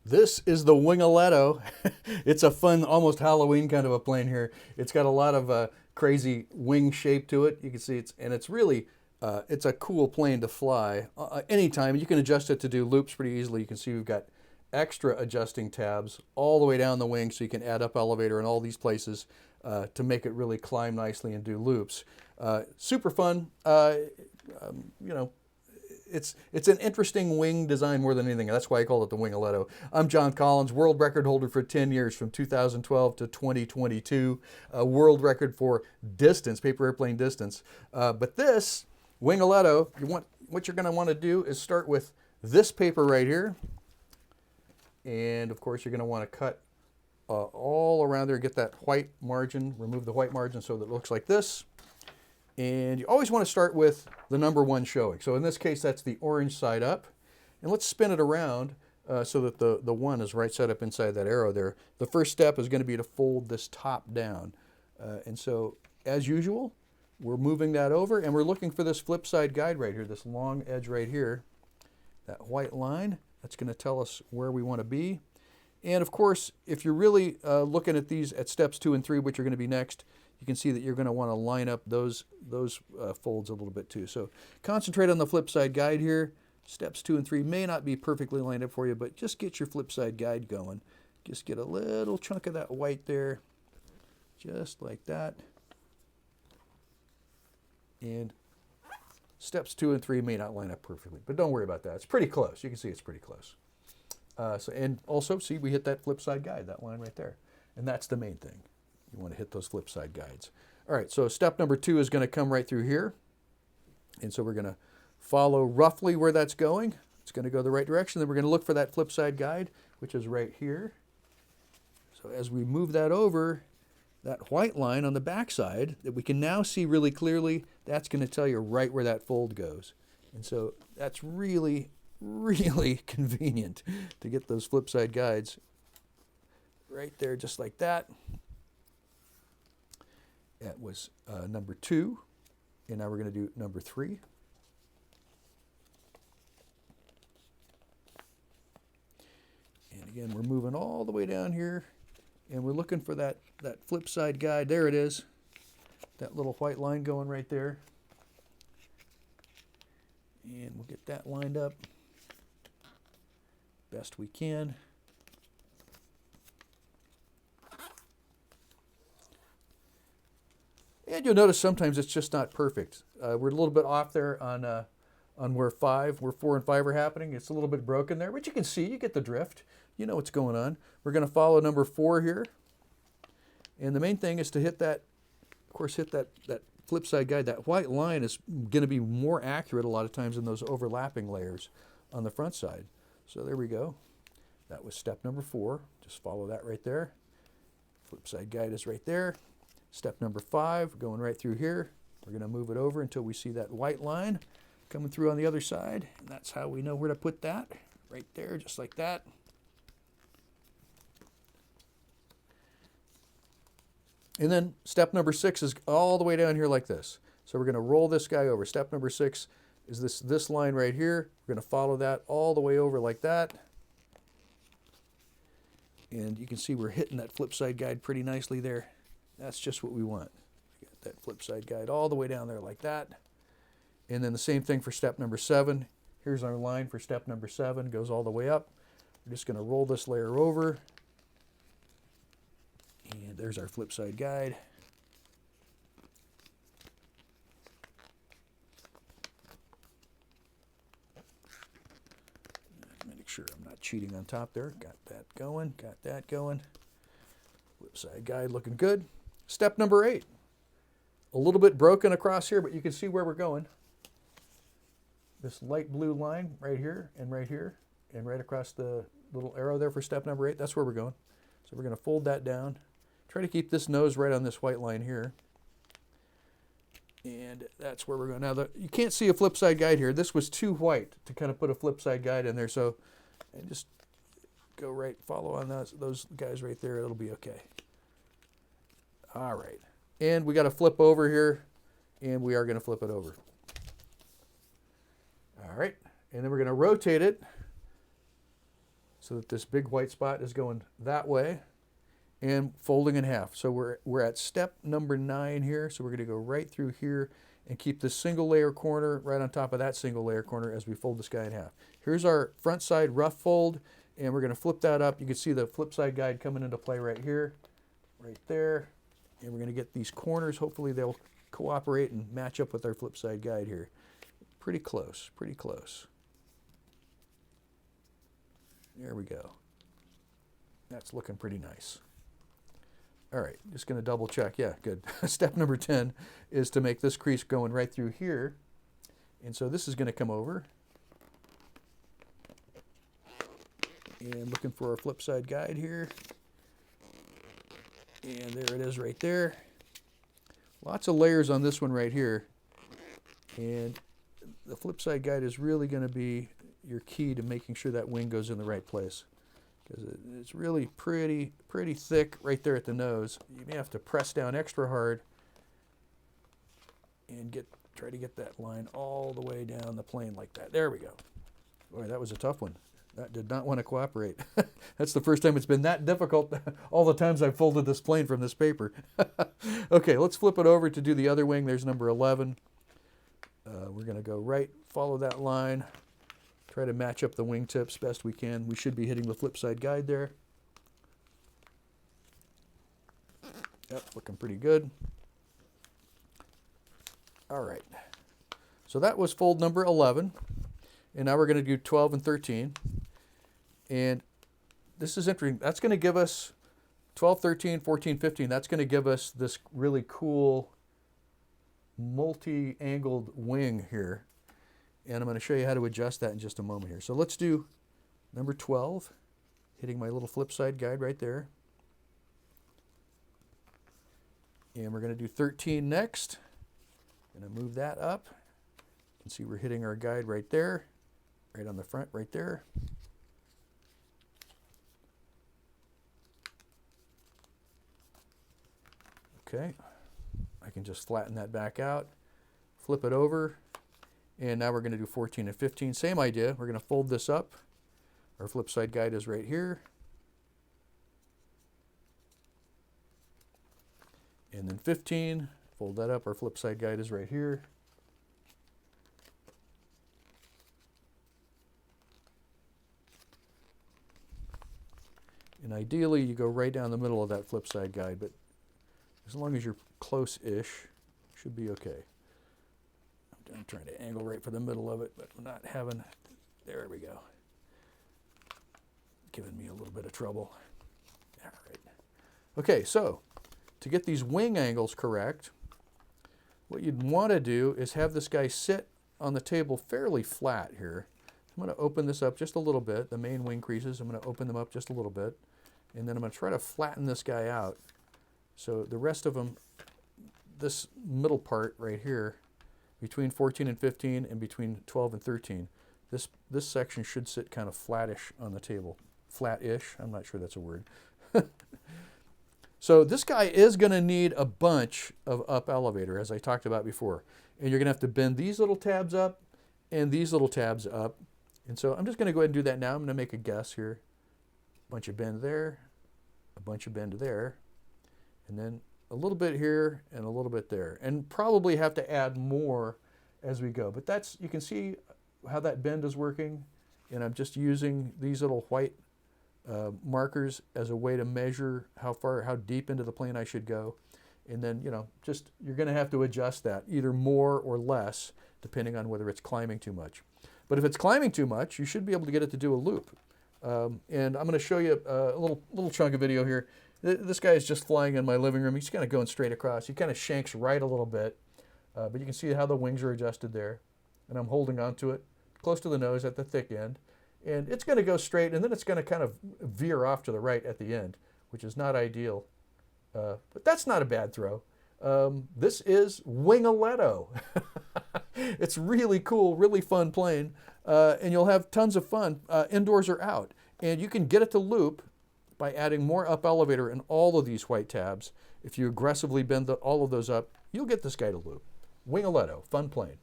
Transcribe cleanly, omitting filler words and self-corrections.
This is the Wingaletto. It's a fun, almost Halloween kind of a plane here. It's got a lot of crazy wing shape to it. You can see it's really, it's a cool plane to fly anytime. You can adjust it to do loops pretty easily. You can see we've got extra adjusting tabs all the way down the wing, so you can add up elevator in all these places to make it really climb nicely and do loops. Super fun. You know, it's an interesting wing design more than anything. That's why I call it the Wingaletto. I'm John Collins, world record holder for 10 years from 2012 to 2022. A world record for distance, paper airplane distance. But this Wingaletto, what you're going to want to do is start with this paper right here. And of course, you're going to want to cut all around there, get that white margin, remove the white margin so that it looks like this. And you always want to start with the number one showing. So in this case, that's the orange side up. And let's spin it around so that the one is right side up inside that arrow there. The first step is going to be to fold this top down. And so, as usual, we're moving that over, and we're looking for this flip side guide right here, this long edge right here, that white line. That's going to tell us where we want to be. And of course, if you're really looking at these at steps 2 and 3, which are going to be next, you can see that you're going to want to line up those folds a little bit too. So concentrate on the flip side guide here. Steps 2 and 3 may not be perfectly lined up for you, but just get your flip side guide going. Just get a little chunk of that white there, just like that. And steps 2 and 3 may not line up perfectly, but don't worry about that. It's pretty close. You can see it's pretty close. And also, see, we hit that flip side guide, that line right there. And that's the main thing. You want to hit those flip side guides. All right, so step number 2 is going to come right through here. And so we're going to follow roughly where that's going. It's going to go the right direction. Then we're going to look for that flip side guide, which is right here. So as we move that over, that white line on the back side that we can now see really clearly, that's going to tell you right where that fold goes. And so that's really, really convenient to get those flip side guides right there, just like that. That was number 2, and now we're going to do number 3. And again, we're moving all the way down here, and we're looking for that flip side guide. There it is, that little white line going right there. And we'll get that lined up best we can. And you'll notice sometimes it's just not perfect. We're a little bit off there on where 4 and 5 are happening. It's a little bit broken there, but you can see, you get the drift. You know what's going on. We're going to follow number 4 here. And the main thing is to hit that, of course, hit that flip side guide. That white line is going to be more accurate a lot of times in those overlapping layers on the front side. So there we go. That was step number 4. Just follow that right there. Flip side guide is right there. Step number 5, going right through here. We're going to move it over until we see that white line coming through on the other side. And that's how we know where to put that. Right there, just like that. And then step number 6 is all the way down here like this. So we're going to roll this guy over. Step number 6 is this line right here. We're going to follow that all the way over like that. And you can see we're hitting that flip side guide pretty nicely there. That's just what we want. We got that flip side guide all the way down there like that. And then the same thing for step number 7. Here's our line for step number 7. Goes all the way up. We're just going to roll this layer over. And there's our flip side guide. Make sure I'm not cheating on top there. Got that going. Got that going. Flip side guide looking good. Step number 8. A little bit broken across here, but you can see where we're going. This light blue line right here, and right across the little arrow there for step number 8. That's where we're going. So we're going to fold that down. Try to keep this nose right on this white line here. And that's where we're going. Now, you can't see a flip side guide here. This was too white to kind of put a flip side guide in there. So just go right, follow on those guys right there. It'll be okay. All right. And we got to flip over here, and we are going to flip it over. All right. And then we're going to rotate it so that this big white spot is going that way and folding in half. So we're at step number 9 here. So we're going to go right through here and keep this single layer corner right on top of that single layer corner as we fold this guy in half. Here's our front side rough fold, and we're going to flip that up. You can see the flip side guide coming into play right here, right there. And we're going to get these corners. Hopefully they'll cooperate and match up with our flip side guide here. Pretty close, pretty close. There we go. That's looking pretty nice. All right, just going to double check. Yeah, good. Step number 10 is to make this crease going right through here. And so this is going to come over. And looking for our flip side guide here. And there it is right there. Lots of layers on this one right here. And the flip side guide is really going to be your key to making sure that wing goes in the right place. Because it's really pretty thick right there at the nose. You may have to press down extra hard and try to get that line all the way down the plane like that. There we go. Boy, that was a tough one. That did not want to cooperate. That's the first time it's been that difficult all the times I've folded this plane from this paper. Okay, let's flip it over to do the other wing. There's number 11. We're going to go right, follow that line. Try to match up the wingtips best we can. We should be hitting the flip side guide there. Yep, looking pretty good. All right. So that was fold number 11. And now we're going to do 12 and 13. And this is interesting. That's going to give us 12, 13, 14, 15. That's going to give us this really cool multi-angled wing here. And I'm going to show you how to adjust that in just a moment here. So let's do number 12, hitting my little flip side guide right there. And we're going to do 13 next. Going to move that up. You can see we're hitting our guide right there, right on the front right there. Okay, I can just flatten that back out, flip it over. And now we're going to do 14 and 15. Same idea. We're going to fold this up. Our flip side guide is right here. And then 15, fold that up. Our flip side guide is right here. And ideally, you go right down the middle of that flip side guide, but as long as you're close-ish, should be okay. I'm trying to angle right for the middle of it, but I'm not having, there we go. Giving me a little bit of trouble. All right. Okay, so to get these wing angles correct, what you'd want to do is have this guy sit on the table fairly flat here. I'm going to open this up just a little bit, the main wing creases. I'm going to open them up just a little bit, and then I'm going to try to flatten this guy out. So the rest of them, this middle part right here, between 14 and 15 and between 12 and 13, this section should sit kind of flattish on the table. Flat-ish, I'm not sure that's a word. So this guy is going to need a bunch of up elevator, as I talked about before. And you're going to have to bend these little tabs up and these little tabs up. And so I'm just going to go ahead and do that now. I'm going to make a guess here. A bunch of bend there, a bunch of bend there, and then a little bit here and a little bit there, and probably have to add more as we go. But that's, you can see how that bend is working, and I'm just using these little white markers as a way to measure how deep into the plane I should go. And then, you know, just, you're going to have to adjust that either more or less depending on whether it's climbing too much. But if it's climbing too much, you should be able to get it to do a loop. And I'm going to show you a little chunk of video here. This guy is just flying in my living room. He's kind of going straight across. He kind of shanks right a little bit, but you can see how the wings are adjusted there. And I'm holding onto it close to the nose at the thick end. And it's going to go straight, and then it's going to kind of veer off to the right at the end, which is not ideal. But that's not a bad throw. This is Wingaletto. It's really cool, really fun plane, and you'll have tons of fun indoors or out. And you can get it to loop by adding more up elevator in all of these white tabs. If you aggressively bend all of those up, you'll get this guy to loop. Wingaletto, fun plane.